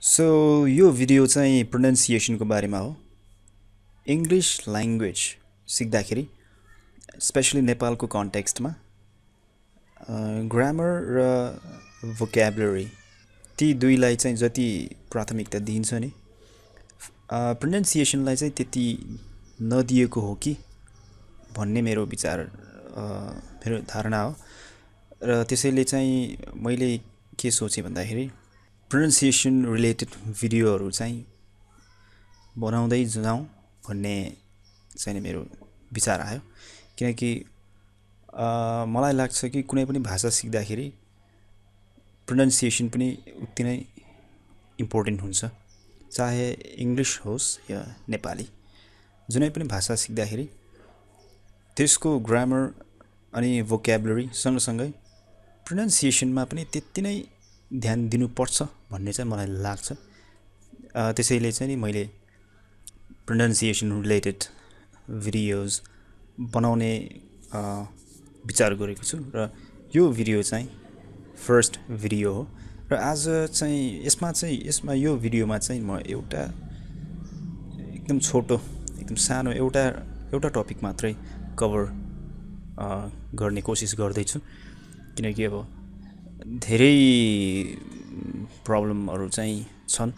So यो video चाहिँ प्रोनाउन्सिएसनको बारेमा हो। इङ्ग्लिस ल्याङ्ग्वेज सिक्दाखेरि स्पेसली नेपालको कन्टेक्स्टमा ग्रामर र भोक्याबुलरी ती दुईलाई चाहिँ जति प्राथमिकता दिइन्छ नि प्रोनाउन्सिएसनलाई चाहिँ त्यति नदिएको हो कि भन्ने मेरो विचार मेरो धारणा हो। र त्यसैले चाहिँ मैले के सोचेँ भन्दाखेरि प्रोनाउन्सिएसन रिलेटेड भिडियोहरू चाहिँ बनाउँदै जाउँ भन्ने चाहिँ मेरो विचार आयो। किनकि मलाई लाग्छ कि कुनै पनि भाषा सिक्दाखेरि प्रोनाउन्सिएसन पनि उति नै इम्पोर्टेन्ट हुन्छ, चाहे इङ्ग्लिस होस् या नेपाली। जुनै पनि भाषा सिक्दाखेरि त्यसको ग्रामर अनि भोक्याबुलरी सँगसँगै प्रोनाउन्सिएसनमा पनि त्यति नै ध्यान दिनुपर्छ भन्ने चाहिँ मलाई लाग्छ। त्यसैले चाहिँ नि मैले प्रोनाउन्सिएसन रिलेटेड भिडियोज बनाउने विचार गरेको छु र यो भिडियो चाहिँ फर्स्ट भिडियो हो। र आज चाहिँ यसमा यो भिडियोमा चाहिँ म एउटा एकदम छोटो एकदम सानो एउटा टपिक मात्रै कभर गर्ने कोसिस गर्दैछु। किनकि अब धेरै प्रब्लमहरू चाहिँ छन्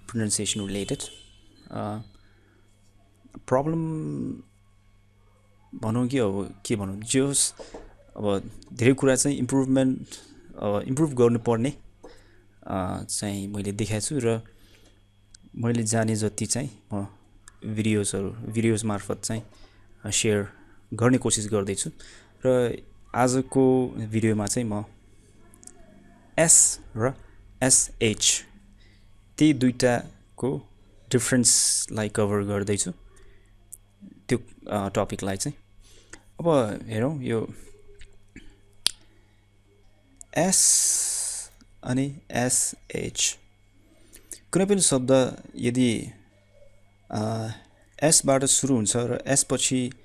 प्रोनाउन्सिएसन रिलेटेड। प्रब्लम भनौँ कि अब के भनौँ, जे होस् अब धेरै कुरा चाहिँ इम्प्रुभ गर्नुपर्ने चाहिँ मैले देखाएको छु र मैले जाने जति चाहिँ म भिडियोज मार्फत चाहिँ सेयर गर्ने कोसिस गर्दैछु। र आजको भिडियोमा चाहिँ म एस र एसएच ती दुईटाको डिफ्रेन्सलाई कभर गर्दैछु, त्यो टपिकलाई चाहिँ। अब हेरौँ, यो एस अनि एसएच कुनै पनि शब्द यदि एसबाट सुरु हुन्छ र एस पछि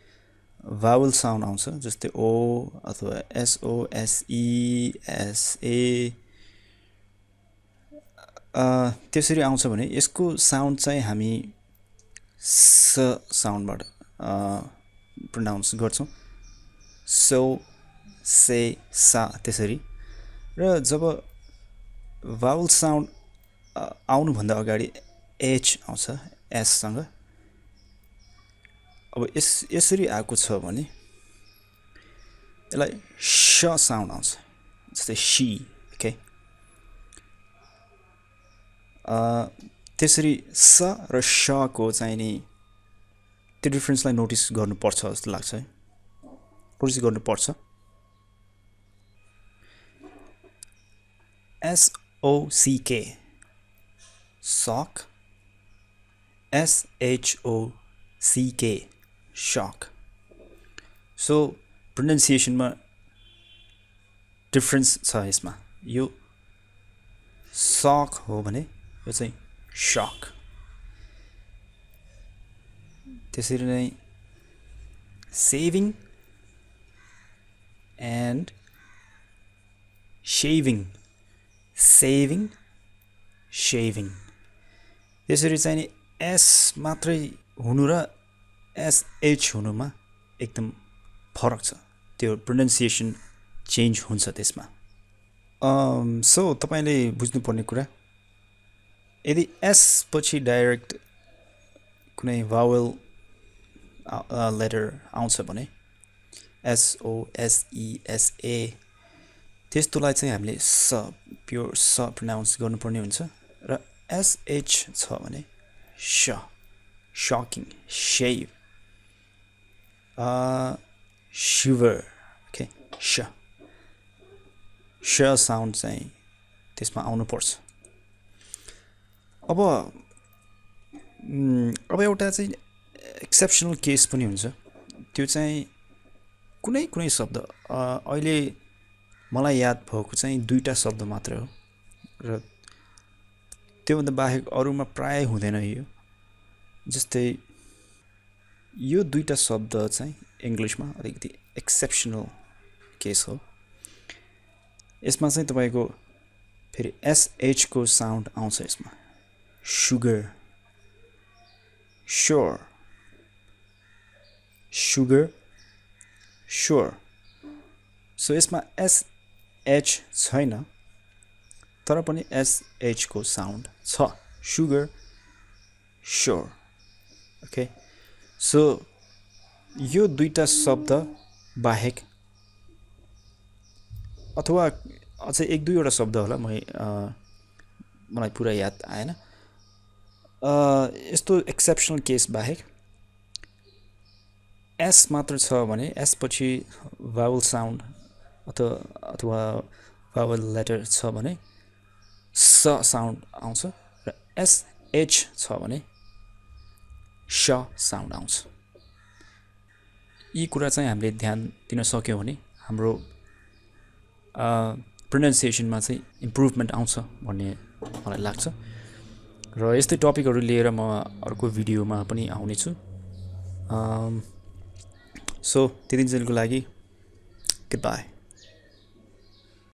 भावल साउन्ड आउँछ, जस्तै ओ अथवा एसओ एसई एसए त्यसरी आउँछ भने यसको साउन्ड चाहिँ हामी स साउन्डबाट प्रोनाउन्स गर्छौँ, सो से सा त्यसरी। र जब भावल साउन्ड आउनुभन्दा अगाडि एच आउँछ एससँग, अब यसरी आएको छ भने यसलाई श साउन्ड आउँछ, जस्तै सी। ओके, त्यसरी स र शको चाहिँ नि त्यो डिफ्रेन्सलाई नोटिस गर्नुपर्छ जस्तो लाग्छ है, नोटिस गर्नुपर्छ। एसओसीके सक, एसएचओसीके shock। सो प्रोनाउन्सिएसनमा डिफ्रेन्स छ यसमा। यो सक हो भने यो चाहिँ shock। त्यसरी नै saving and saving, saving saving, त्यसरी चाहिँ नि एस मात्रै हुनु र एसएच हुनुमा एकदम फरक छ, त्यो प्रोनाउन्सिएसन चेन्ज हुन्छ त्यसमा। सो तपाईँले बुझ्नुपर्ने कुरा, यदि एस पछि डाइरेक्ट कुनै भावल लेटर आउँछ भने एसओ एसई एसए, त्यस्तोलाई चाहिँ हामीले प्योर स प्रोनाउन्स गर्नुपर्ने हुन्छ। र एसएच छ भने शकिङ, शेभ, शिवर। ओके, श साउन्ड चाहिँ त्यसमा आउनुपर्छ। अब एउटा चाहिँ एक्सेप्सनल केस पनि हुन्छ, त्यो चाहिँ कुनै शब्द अहिले मलाई याद भएको चाहिँ दुईटा शब्द मात्र हो र त्योभन्दा बाहेक अरूमा प्राय हुँदैन यो। जस्तै यो दुईटा शब्द चाहिँ इङ्ग्लिसमा अलिकति एक्सेप्सनल केस हो। यसमा चाहिँ तपाईँको फेरि SH को साउन्ड आउँछ यसमा sugar sure sugar sure so यसमा SH छैन तर पनि SH को साउन्ड छ sugar sure ओके सो यो दुईटा शब्द बाहेक अथवा अझै एक दुईवटा शब्द होला मलाई पुरा याद आएन यस्तो एक्सेप्सनल केस बाहेक S मात्र छ भने S पछि भावल साउन्ड अथवा भावल लेटर छ भने स साउन्ड आउँछ र SH छ भने श साउन्ड आउँछ यी कुरा चाहिँ हामीले ध्यान दिन सक्यौं भने हाम्रो प्रोनाउन्सिएसनमा चाहिँ इम्प्रुभमेन्ट आउँछ भन्ने मलाई लाग्छ र यस्तै टपिकहरु लिएर म अर्को भिडियोमा पनि आउने छु सो त्यतिन्जेलको लागि गुड बाइ